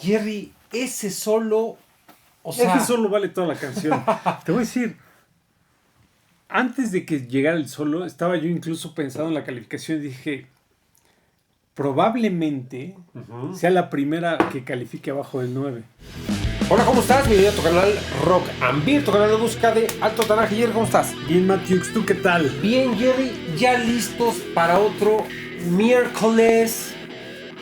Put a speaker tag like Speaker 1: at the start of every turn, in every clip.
Speaker 1: Jerry, ese solo,
Speaker 2: ese solo vale toda la canción. Te voy a decir, antes de que llegara el solo, estaba yo incluso pensando en la calificación y dije, probablemente sea la primera que califique abajo del 9.
Speaker 1: Hola, ¿cómo estás? Bienvenido a tu canal Rock and Beer, tu canal de música de alto tanaje. Jerry, ¿cómo estás?
Speaker 2: Bien, Matthew, ¿tú qué tal?
Speaker 1: Bien, Jerry, ya listos para otro miércoles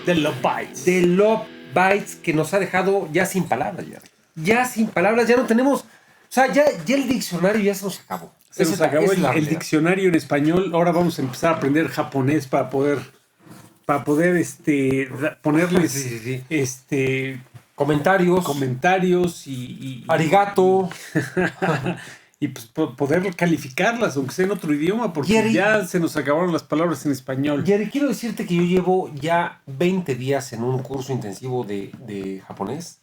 Speaker 2: The Love Bites.
Speaker 1: de Love Bites que nos ha dejado ya sin palabras, Jerry. Ya sin palabras, ya no tenemos... O sea, ya el diccionario ya se nos acabó.
Speaker 2: Se nos acabó el diccionario en español. Ahora vamos a empezar a aprender japonés para poder ponerles
Speaker 1: sí. Comentarios
Speaker 2: y
Speaker 1: arigato
Speaker 2: y pues poder calificarlas, aunque sea en otro idioma, porque
Speaker 1: Jerry,
Speaker 2: ya se nos acabaron las palabras en español.
Speaker 1: Jerry, quiero decirte que yo llevo ya 20 días en un curso intensivo de japonés.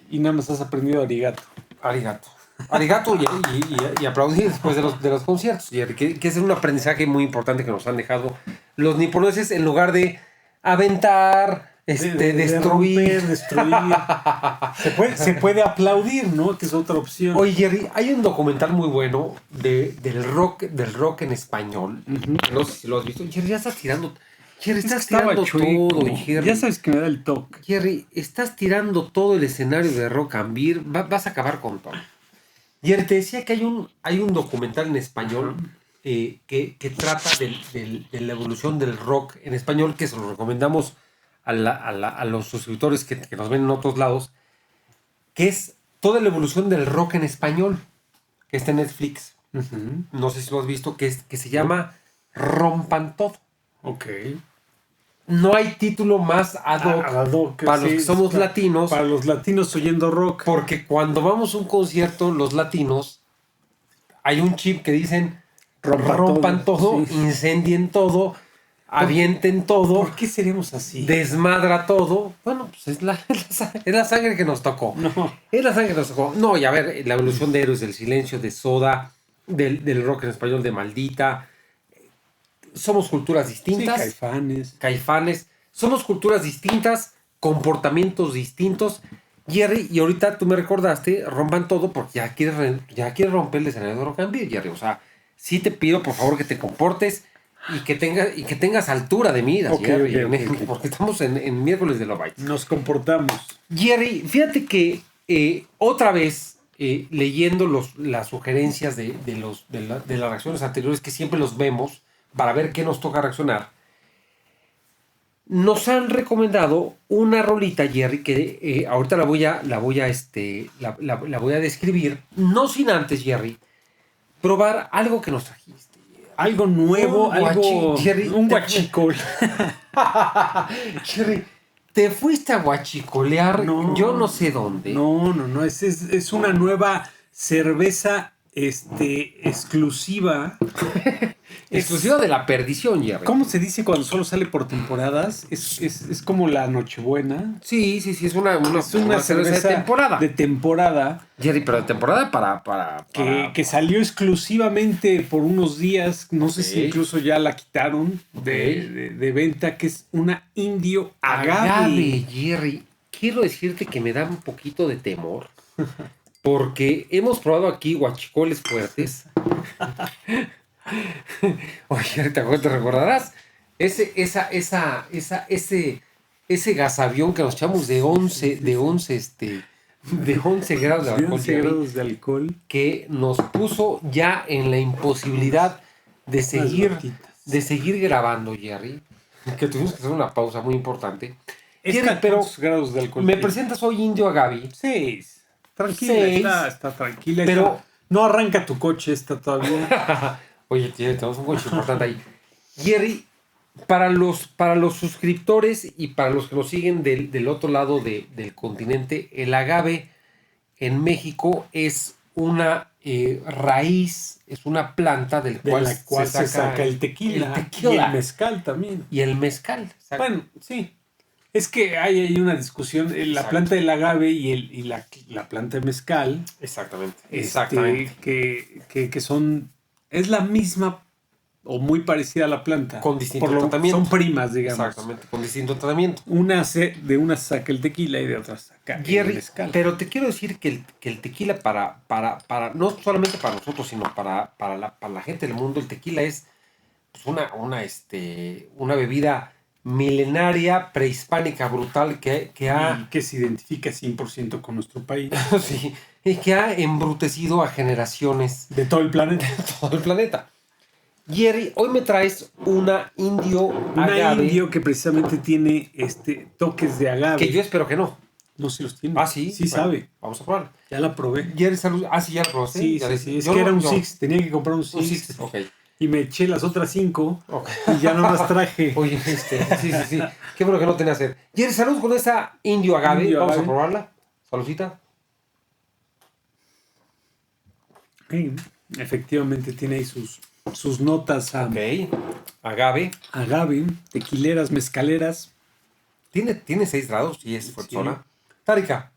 Speaker 2: Y nada más has aprendido arigato.
Speaker 1: Arigato y aplaudir después de los conciertos, Jerry, que es un aprendizaje muy importante que nos han dejado los niponeses en lugar de aventar... destruir.
Speaker 2: Se puede aplaudir, ¿no? Que es otra opción.
Speaker 1: Oye, Jerry, hay un documental muy bueno del rock en español. No sé si lo has visto. Jerry, ya estás tirando. Jerry, estás tirando todo, Jerry.
Speaker 2: Ya sabes que me da el toque.
Speaker 1: Jerry, estás tirando todo el escenario de Rock and Beer. Vas a acabar con todo. Jerry, te decía que hay un documental en español que trata de la evolución del rock en español, que se lo recomendamos a los suscriptores que nos ven en otros lados, que es toda la evolución del rock en español, que está en Netflix. No sé si lo has visto, que se llama Rompan Todo.
Speaker 2: Ok.
Speaker 1: No hay título más ad hoc para los que somos latinos.
Speaker 2: Para los latinos oyendo rock.
Speaker 1: Porque cuando vamos a un concierto, los latinos, hay un chip que dicen rompan todo, sí. Incendien todo, avienten todo.
Speaker 2: ¿Por qué seremos así?
Speaker 1: Desmadra todo. Bueno, pues es la sangre que nos tocó.
Speaker 2: No.
Speaker 1: Es la sangre que nos tocó. No, y a ver, la evolución de Héroes del Silencio, de Soda, del rock en español, de Maldita. Somos culturas distintas.
Speaker 2: Sí,
Speaker 1: Caifanes. Somos culturas distintas, comportamientos distintos. Jerry, y ahorita tú me recordaste, rompan todo porque ya quieres romper el escenario de Rock and Beer, Jerry. O sea, sí te pido, por favor, que te comportes y que tengas altura de miras,
Speaker 2: okay,
Speaker 1: porque estamos en miércoles de Love Bites.
Speaker 2: Nos comportamos.
Speaker 1: Jerry, fíjate que otra vez, leyendo las sugerencias de las reacciones anteriores, que siempre los vemos para ver qué nos toca reaccionar, nos han recomendado una rolita, Jerry, que ahorita la voy a describir, no sin antes, Jerry, probar algo que nos trajiste.
Speaker 2: Algo nuevo, un guachicol.
Speaker 1: Jerry, te fuiste a guachicolear, yo no sé dónde.
Speaker 2: No, es una nueva cerveza exclusiva.
Speaker 1: Exclusiva de la perdición, Jerry.
Speaker 2: ¿Cómo se dice cuando solo sale por temporadas? Es como la Nochebuena.
Speaker 1: Sí, es una cerveza
Speaker 2: de temporada.
Speaker 1: Jerry, pero de temporada para
Speaker 2: que salió exclusivamente por unos días. No sé si incluso ya la quitaron de venta, que es una Indio Agave.
Speaker 1: Jerry, quiero decirte que me da un poquito de temor. Porque hemos probado aquí guachicoles fuertes. Oye, ¿te recordarás? Ese gasavión que nos echamos de 11 grados
Speaker 2: de alcohol,
Speaker 1: que nos puso ya en la imposibilidad de seguir grabando, Jerry. Que tuvimos que hacer una pausa muy importante.
Speaker 2: Jerry, pero grados de alcohol.
Speaker 1: ¿Me presentas hoy Indio Agave?
Speaker 2: 6. Tranquila, está tranquila.
Speaker 1: Pero
Speaker 2: no arranca tu coche esta todavía.
Speaker 1: Oye, tenemos un coche importante ahí. Jerry, para los suscriptores y para los que nos siguen del otro lado del continente, el agave en México es una raíz, es una planta de la cual
Speaker 2: se saca el tequila. Y el mezcal también.
Speaker 1: Y el mezcal.
Speaker 2: Bueno, sí. Es que hay una discusión, la planta del agave y la planta de mezcal.
Speaker 1: Exactamente.
Speaker 2: Que son... Es la misma o muy parecida a la planta.
Speaker 1: Con distinto tratamiento.
Speaker 2: Son primas, digamos.
Speaker 1: Exactamente, con distinto tratamiento.
Speaker 2: De una saca el tequila y de otra saca el mezcal.
Speaker 1: Pero te quiero decir que el tequila para no solamente para nosotros, sino para la gente del mundo, el tequila es pues, una bebida milenaria, prehispánica, brutal, que
Speaker 2: se identifica 100% con nuestro país.
Speaker 1: Sí, y que ha embrutecido a generaciones.
Speaker 2: De todo el planeta.
Speaker 1: De todo el planeta. Jerry, hoy me traes una indio agave.
Speaker 2: Una indio que precisamente tiene toques de agave.
Speaker 1: Que yo espero que no.
Speaker 2: No, sí los tiene.
Speaker 1: Ah, sí.
Speaker 2: Sí
Speaker 1: bueno,
Speaker 2: sabe.
Speaker 1: Vamos a probar.
Speaker 2: Ya la probé.
Speaker 1: Jerry, salud. Ah, sí, ya la probaste.
Speaker 2: Sí. Es que era un Six. Tenía que comprar un Six.
Speaker 1: Un Six, ok.
Speaker 2: Y me eché las otras 5 y ya nomás traje.
Speaker 1: Oye, sí. Qué bueno que no tenía que hacer. Jerry, salud con esa indio agave. Vamos a probarla. Saludcita.
Speaker 2: Efectivamente tiene ahí sus notas
Speaker 1: Ok. Agave,
Speaker 2: tequileras, mezcaleras.
Speaker 1: Tiene 6 grados y es fuertona. Tárica,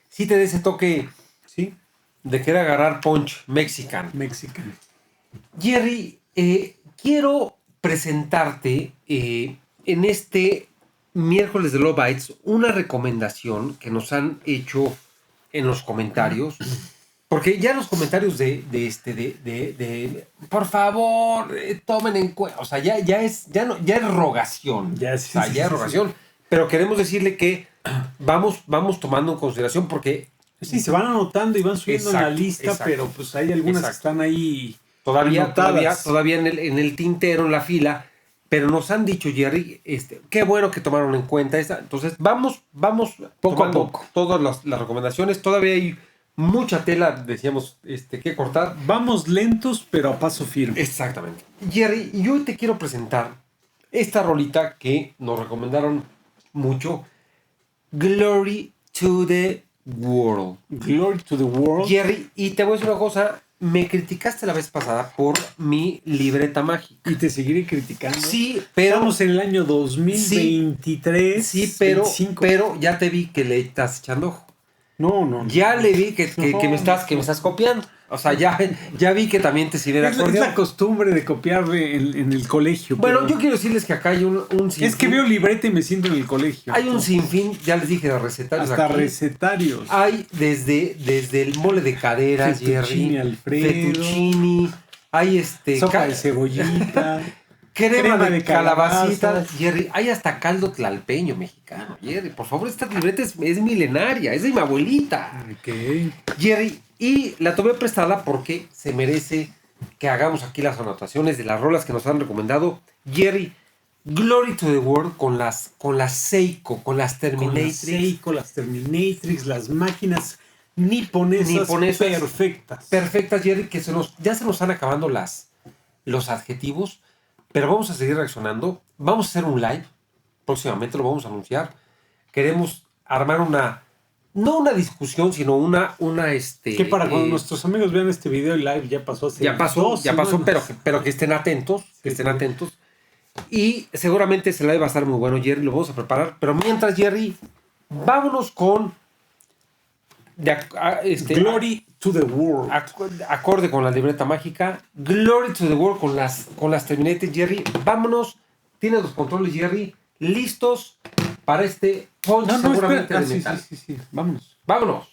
Speaker 1: sí te da ese toque,
Speaker 2: sí,
Speaker 1: de querer agarrar punch mexican. Jerry, quiero presentarte en este miércoles de Love Bites una recomendación que nos han hecho en los comentarios. Porque ya los comentarios de por favor, tomen en cuenta, o sea, ya es rogación. Ya es rogación. Pero queremos decirle que vamos tomando en consideración porque...
Speaker 2: Sí, se van anotando y van subiendo en la lista, pero pues hay algunas que están ahí
Speaker 1: todavía en el tintero, en la fila, pero nos han dicho, Jerry, qué bueno que tomaron en cuenta esta. Entonces, vamos
Speaker 2: poco a poco.
Speaker 1: Todas las recomendaciones, todavía hay mucha tela, decíamos, que cortar.
Speaker 2: Vamos lentos, pero a paso firme.
Speaker 1: Exactamente. Jerry, yo te quiero presentar esta rolita que nos recomendaron mucho. Glory to the World.
Speaker 2: Glory to the World.
Speaker 1: Jerry, y te voy a decir una cosa. Me criticaste la vez pasada por mi libreta mágica.
Speaker 2: Y te seguiré criticando.
Speaker 1: Sí, pero...
Speaker 2: Estamos en el año 2023.
Speaker 1: Sí, pero ya te vi que le estás echando ojo.
Speaker 2: No.
Speaker 1: Ya le vi que me estás copiando. O sea, ya vi que también te sirve de acordeón.
Speaker 2: Es la costumbre de copiarle en el colegio.
Speaker 1: Bueno, yo quiero decirles que acá hay un sinfín.
Speaker 2: Es que veo libreta y me siento en el colegio.
Speaker 1: Hay un sinfín, ya les dije, de recetarios.
Speaker 2: Hasta
Speaker 1: aquí.
Speaker 2: Recetarios.
Speaker 1: Hay desde el mole de caderas,
Speaker 2: Fettuccine Alfredo.
Speaker 1: Fettuccini. Hay
Speaker 2: sopa de cebollita.
Speaker 1: crema de calabacita, Jerry. Hay hasta caldo tlalpeño mexicano, Jerry. Por favor, esta libreta es milenaria. Es de mi abuelita.
Speaker 2: Okay.
Speaker 1: Jerry, y la tomé prestada porque se merece que hagamos aquí las anotaciones de las rolas que nos han recomendado. Jerry, Glory to the World con las Seiko, con las Terminatrix.
Speaker 2: Con las Seiko, las Terminatrix, las máquinas niponesas perfectas.
Speaker 1: Perfectas, Jerry, que ya se nos están acabando los adjetivos, pero vamos a seguir reaccionando. Vamos a hacer un live, próximamente lo vamos a anunciar. Queremos armar no una discusión, sino una
Speaker 2: que para cuando nuestros amigos vean este video el live ya pasó hace
Speaker 1: ya pasó, pero que estén atentos, atentos. Y seguramente ese live va a estar muy bueno, Jerry, lo vamos a preparar. Pero mientras, Jerry, vámonos con
Speaker 2: Glory to the World.
Speaker 1: Acorde con la libreta mágica. Glory to the World con las Terminator, Jerry. Vámonos. Tienes los controles, Jerry, listos para este punch seguramente de metal.
Speaker 2: Sí. Vámonos.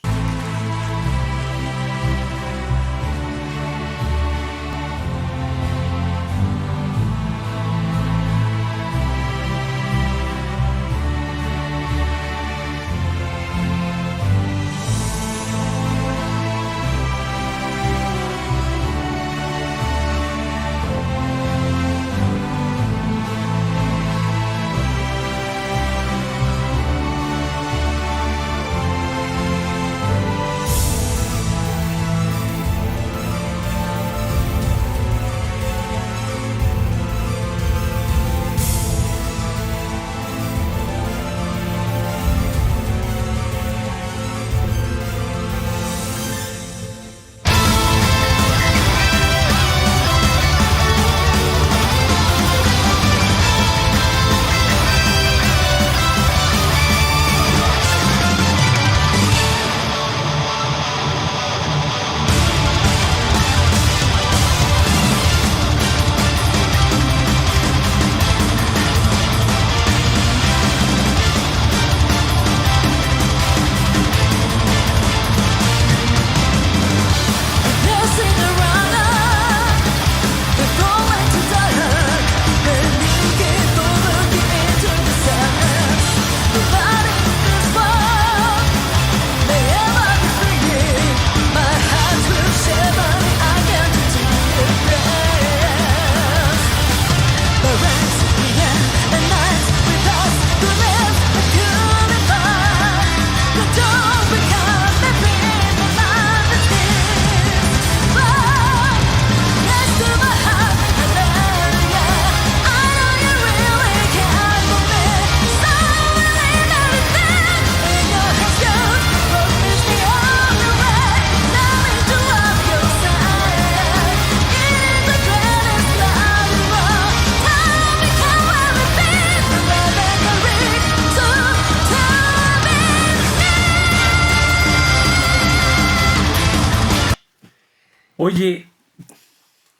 Speaker 2: Oye,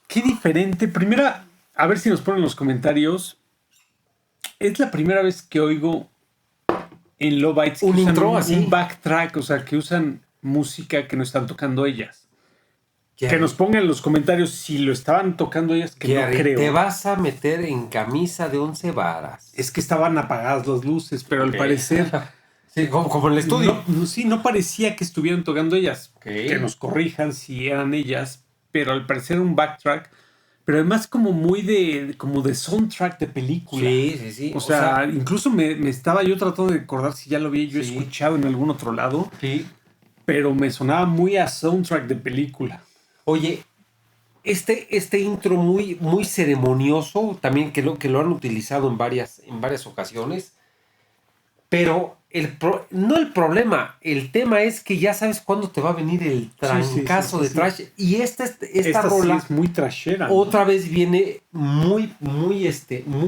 Speaker 2: qué diferente. Primera, a ver si nos ponen en los comentarios. Es la primera vez que oigo en Low Bytes
Speaker 1: un intro así.
Speaker 2: Un backtrack, o sea, que usan música que no están tocando ellas.
Speaker 1: Jerry,
Speaker 2: que nos pongan en los comentarios si lo estaban tocando ellas, que
Speaker 1: Jerry,
Speaker 2: no creo.
Speaker 1: te vas a meter en camisa de 11 varas.
Speaker 2: Es que estaban apagadas las luces, pero al parecer...
Speaker 1: Sí, como en el estudio.
Speaker 2: No parecía que estuvieran tocando ellas.
Speaker 1: Okay.
Speaker 2: Que nos corrijan si eran ellas, pero al parecer un backtrack. Pero además como muy de soundtrack de película.
Speaker 1: Sí.
Speaker 2: O sea, incluso me estaba yo tratando de recordar si ya lo había yo escuchado en algún otro lado.
Speaker 1: Sí.
Speaker 2: Pero me sonaba muy a soundtrack de película.
Speaker 1: Oye, este intro muy, muy ceremonioso, también que lo han utilizado en varias ocasiones. Pero no el problema, el tema es que ya sabes cuándo te va a venir el trancazo de trash. Y esta rola
Speaker 2: sí es muy trashera.
Speaker 1: Otra vez viene muy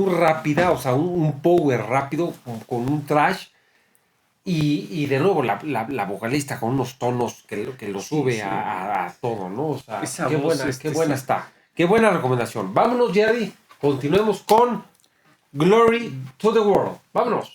Speaker 1: rápida, o sea, un power rápido con un trash. Y de nuevo la vocalista con unos tonos que lo sube a todo, ¿no? O sea,
Speaker 2: esa
Speaker 1: qué
Speaker 2: voz
Speaker 1: buena está. Qué buena recomendación. Vámonos, Jerry. Continuemos con Glory to the World. Vámonos.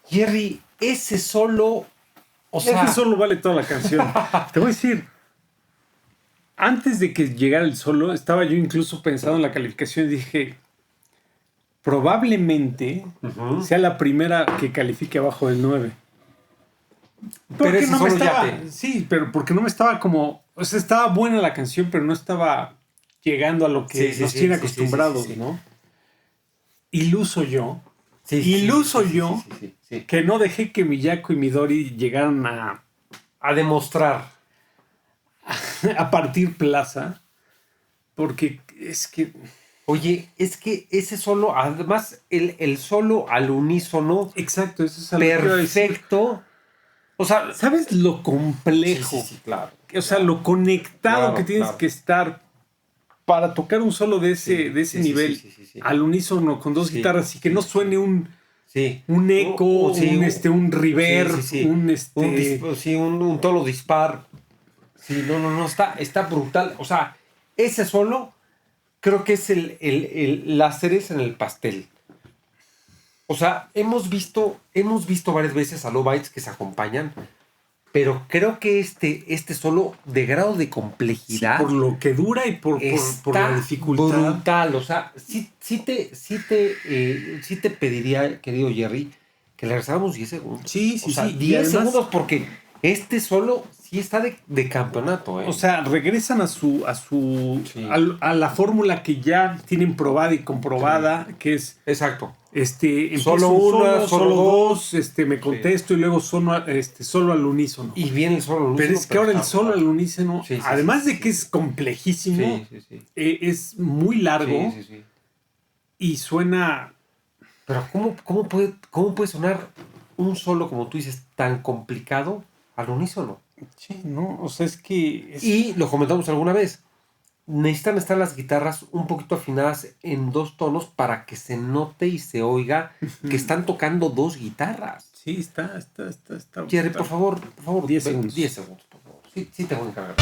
Speaker 1: Jerry, ese solo,
Speaker 2: ese solo vale toda la canción. Te voy a decir, antes de que llegara el solo, estaba yo incluso pensando en la calificación y dije, probablemente sea la primera que califique abajo del 9.
Speaker 1: Pero ese
Speaker 2: no
Speaker 1: solo
Speaker 2: Sí, pero porque no me estaba como... O sea, estaba buena la canción, pero no estaba llegando a lo que nos tiene acostumbrados, ¿no? Iluso yo. Que no dejé que Miyako y Midori llegaran
Speaker 1: a demostrar,
Speaker 2: a partir plaza, porque es que...
Speaker 1: Oye, es que ese solo, además, el solo al unísono...
Speaker 2: Exacto, eso es
Speaker 1: perfecto. O sea,
Speaker 2: ¿sabes lo complejo?
Speaker 1: Sí, claro.
Speaker 2: O sea, lo conectado que tienes que estar para tocar un solo de ese nivel al unísono con dos guitarras y que no suene un eco, un reverb, un
Speaker 1: tono dispar. Sí, no, está brutal. O sea, ese solo creo que es la cereza en el pastel. O sea, hemos visto varias veces a Low Bites que se acompañan, pero creo que este solo de grado de complejidad.
Speaker 2: Sí, por lo que dura y por la dificultad.
Speaker 1: Brutal. O sea, sí te pediría, querido Jerry, que le regresáramos 10 segundos.
Speaker 2: Sí.
Speaker 1: O sea, 10 segundos porque este solo sí está de campeonato, ¿eh?
Speaker 2: O sea, regresan a
Speaker 1: Sí.
Speaker 2: a la fórmula que ya tienen probada y comprobada, que es
Speaker 1: Exacto.
Speaker 2: Solo una, solo dos, me contesto y luego solo al unísono.
Speaker 1: Y viene el solo al unísono.
Speaker 2: Pero es que ahora el solo al unísono, además de que es complejísimo, es muy largo y suena...
Speaker 1: Pero ¿cómo puede sonar un solo, como tú dices, tan complicado al unísono?
Speaker 2: Sí, no, o sea, es que...
Speaker 1: Y lo comentamos alguna vez. Necesitan estar las guitarras un poquito afinadas en 2 tonos para que se note y se oiga que están tocando 2 guitarras.
Speaker 2: Sí, está.
Speaker 1: Jerry, por favor,
Speaker 2: 10 segundos.
Speaker 1: 10 segundos, por favor. Sí te voy a encargar.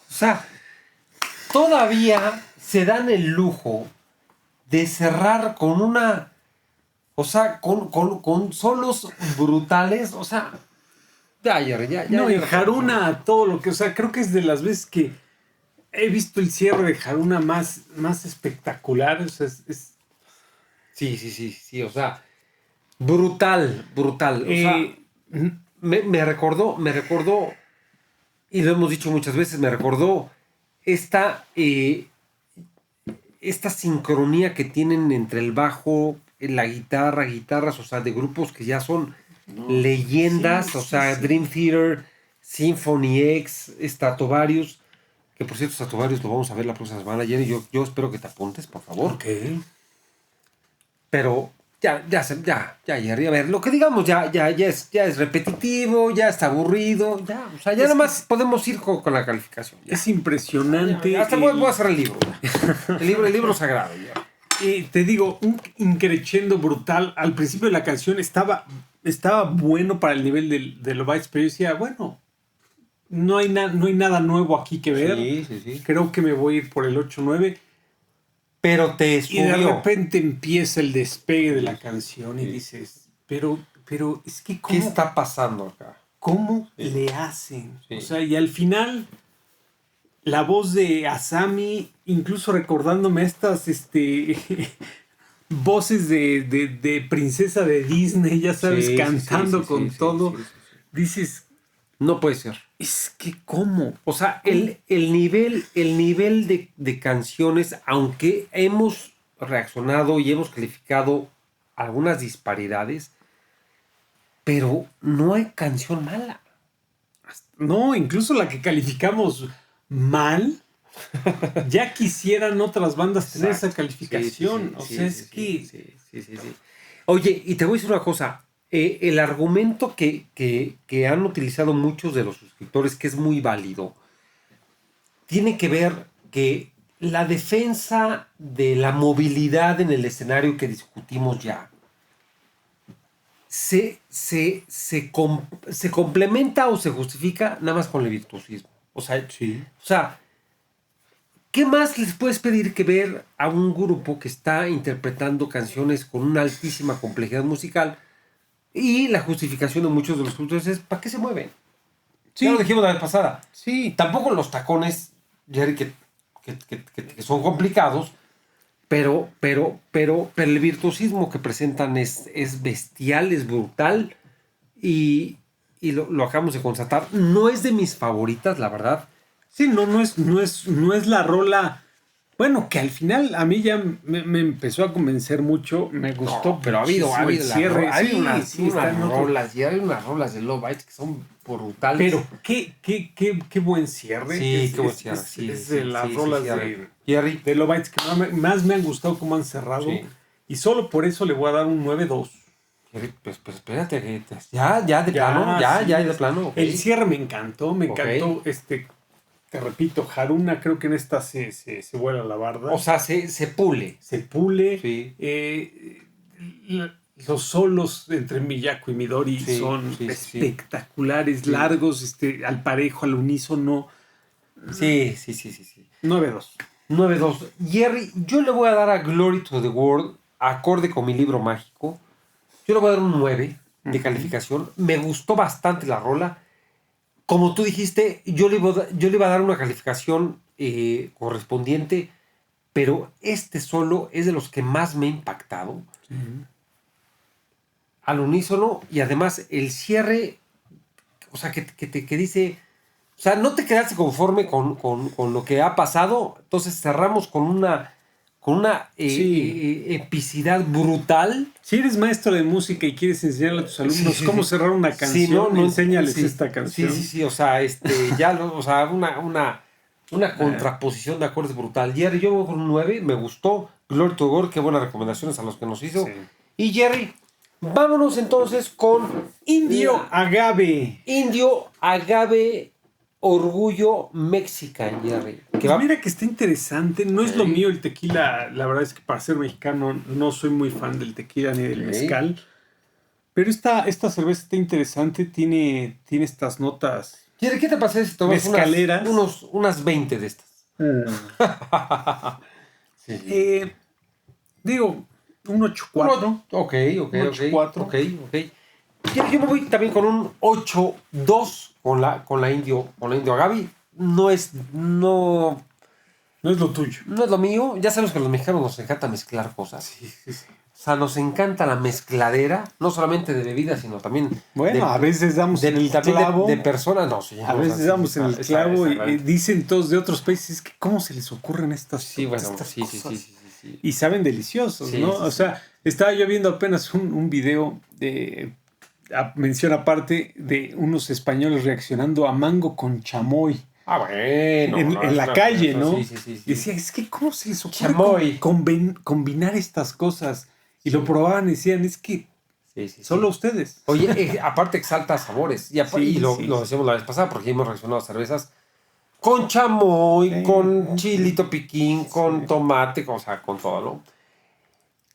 Speaker 1: O sea, todavía se dan el lujo de cerrar con una... O sea, con solos brutales. O sea, ya.
Speaker 2: No, y Haruna, todo lo que... O sea, creo que es de las veces que he visto el cierre de Haruna más espectacular. O sea, es...
Speaker 1: Sí. O sea, brutal. O sea, me recordó, y lo hemos dicho muchas veces, me recordó esta sincronía que tienen entre el bajo, la guitarras, o sea, de grupos que ya son leyendas, o sea, Dream Theater, Symphony X, Stratovarius, que por cierto, Stratovarius lo vamos a ver la próxima semana, Jenny, yo espero que te apuntes, por favor.
Speaker 2: Ok.
Speaker 1: Pero ya, Jerry, a ver, lo que digamos ya es repetitivo, ya está aburrido, ya, o sea, ya nada más podemos ir con la calificación. Ya.
Speaker 2: Es impresionante.
Speaker 1: Hasta voy a hacer el libro. El libro sagrado, ya.
Speaker 2: Te digo, un increchendo brutal. Al principio de la canción estaba bueno para el nivel de Low Bites, pero yo decía, bueno, no hay nada nuevo aquí que ver.
Speaker 1: Sí.
Speaker 2: Creo que me voy a ir por el 8-9.
Speaker 1: Pero te subió.
Speaker 2: Y de repente empieza el despegue de la canción y dices, pero es que ¿cómo?
Speaker 1: ¿Qué está pasando acá?
Speaker 2: ¿Cómo le hacen?
Speaker 1: Sí.
Speaker 2: O sea, y al final, la voz de Asami, incluso recordándome estas voces de princesa de Disney, ya sabes,
Speaker 1: Sí, sí,
Speaker 2: cantando
Speaker 1: sí,
Speaker 2: con
Speaker 1: sí,
Speaker 2: todo,
Speaker 1: sí, sí, sí.
Speaker 2: dices,
Speaker 1: No puede ser.
Speaker 2: es que ¿cómo?
Speaker 1: O sea, el nivel de canciones, aunque hemos reaccionado y hemos calificado algunas disparidades, pero no hay canción mala.
Speaker 2: No, incluso la que calificamos mal, ya quisieran otras bandas tener esa
Speaker 1: Exacto.
Speaker 2: calificación. O sea, es que...
Speaker 1: Sí. Oye, y te voy a decir una cosa. El argumento que han utilizado muchos de los suscriptores, que es muy válido, tiene que ver que la defensa de la movilidad en el escenario que discutimos ya se complementa o se justifica nada más con el virtuosismo.
Speaker 2: Sí.
Speaker 1: O sea, ¿qué más les puedes pedir que ver a un grupo que está interpretando canciones con una altísima complejidad musical? Y la justificación de muchos de los productores es ¿para qué se mueven?
Speaker 2: Sí.
Speaker 1: Ya lo dijimos la vez pasada.
Speaker 2: Sí.
Speaker 1: Tampoco los tacones, Jerry, que son complicados, pero el virtuosismo que presentan es bestial, es brutal y lo acabamos de constatar. No es de mis favoritas, la verdad.
Speaker 2: Sí, no es la rola. Bueno, que al final a mí ya me empezó a convencer mucho. Me gustó.
Speaker 1: No, pero ha habido
Speaker 2: el cierre.
Speaker 1: hay
Speaker 2: Sí,
Speaker 1: unas
Speaker 2: sí, está en otro.
Speaker 1: rolas, y hay unas rolas de Love Bites que son brutales.
Speaker 2: Pero qué buen cierre.
Speaker 1: Sí, qué buen cierre.
Speaker 2: Es de las rolas de
Speaker 1: Jerry.
Speaker 2: Love Bites que más me han gustado cómo han cerrado.
Speaker 1: Sí.
Speaker 2: Y solo por eso le voy a dar un 9-2.
Speaker 1: Jerry, pues espérate, que ya de plano, ya de plano. Okay.
Speaker 2: El cierre me encantó, te repito, Haruna creo que en esta se vuela la barda.
Speaker 1: O sea, se pule.
Speaker 2: Se pule.
Speaker 1: Sí.
Speaker 2: Los solos entre Miyako y Midori son espectaculares, largos, al parejo, al unísono.
Speaker 1: Sí.
Speaker 2: 9-2.
Speaker 1: 9-2. Jerry, yo le voy a dar a Glory to the World, acorde con mi libro mágico. Yo le voy a dar un 9 de calificación. Me gustó bastante la rola. Como tú dijiste, yo le iba a dar una calificación correspondiente, pero este solo es de los que más me ha impactado.
Speaker 2: Sí.
Speaker 1: Al unísono, y además el cierre, o sea, que dice, o sea, no te quedaste conforme con lo que ha pasado, entonces cerramos con una epicidad brutal.
Speaker 2: Si eres maestro de música y quieres enseñarle a tus alumnos cómo cerrar una canción, enséñales esta canción.
Speaker 1: Sí, o sea, una contraposición de acordes brutal. Jerry, yo voy con un 9, me gustó. Glory to God, qué buenas recomendaciones a los que nos hizo.
Speaker 2: Sí.
Speaker 1: Y Jerry, vámonos entonces con
Speaker 2: Indio Agave.
Speaker 1: Indio Agave Orgullo Mexican, Jerry.
Speaker 2: Mira que está interesante. No es lo mío el tequila. La verdad es que para ser mexicano no soy muy fan del tequila ni del mezcal. Pero esta cerveza está interesante. Tiene estas notas.
Speaker 1: Jerry, ¿qué te parece si tomas
Speaker 2: mezcaleras?
Speaker 1: unas 20 de estas?
Speaker 2: Digo, un 8.4.
Speaker 1: Ok.
Speaker 2: 8.4.
Speaker 1: Yo me voy también con un 8.2 con la Indio Agave. No es lo
Speaker 2: tuyo.
Speaker 1: No es lo mío. Ya sabemos que a los mexicanos nos encanta mezclar cosas.
Speaker 2: Sí.
Speaker 1: O sea, nos encanta la mezcladera, no solamente de bebidas, sino también
Speaker 2: a veces damos en el clavo.
Speaker 1: De personas, no, sí.
Speaker 2: A veces damos en el clavo y dicen todos de otros países que cómo se les ocurren estas cosas.
Speaker 1: Sí.
Speaker 2: Y saben deliciosos, ¿no? O sea, estaba yo viendo apenas un video de mención aparte de unos españoles reaccionando a mango con chamoy.
Speaker 1: Bueno.
Speaker 2: En la calle, ¿no?
Speaker 1: Sí.
Speaker 2: Decía, es que ¿cómo se les ocurre
Speaker 1: chamoy
Speaker 2: combinar estas cosas? Y lo probaban y decían, es que solo ustedes.
Speaker 1: Oye, aparte exalta sabores. Y lo decíamos la vez pasada porque hemos reaccionado a cervezas con chamoy, con chilito piquín, con tomate, o sea, con todo, ¿no?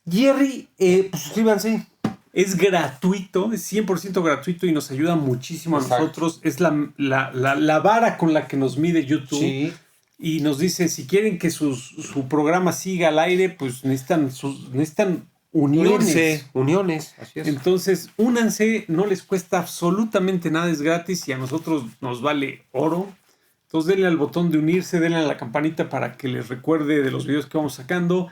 Speaker 1: Jerry, pues suscríbanse.
Speaker 2: Es gratuito, es 100% gratuito y nos ayuda muchísimo a nosotros. Es la vara con la que nos mide YouTube.
Speaker 1: Sí.
Speaker 2: Y nos dice, si quieren que su programa siga al aire, pues necesitan
Speaker 1: Uniones, así es.
Speaker 2: Entonces, únanse, no les cuesta absolutamente nada, es gratis y a nosotros nos vale oro. Entonces, denle al botón de unirse, denle a la campanita para que les recuerde de los videos que vamos sacando.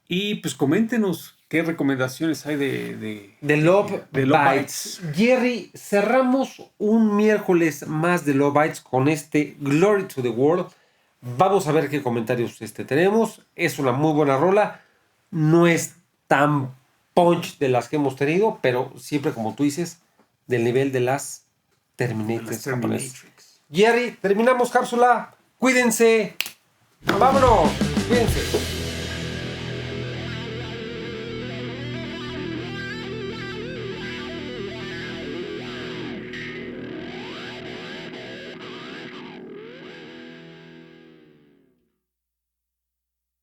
Speaker 2: Y pues coméntenos qué recomendaciones hay de
Speaker 1: Love
Speaker 2: Love
Speaker 1: Bites. Jerry, cerramos un miércoles más de Love Bites con este Glory to the World. Vamos a ver qué comentarios tenemos. Es una muy buena rola. No es tan punch de las que hemos tenido, pero siempre, como tú dices, del nivel de las Terminators. Jerry, terminamos cápsula. Cuídense. Vámonos. Cuídense.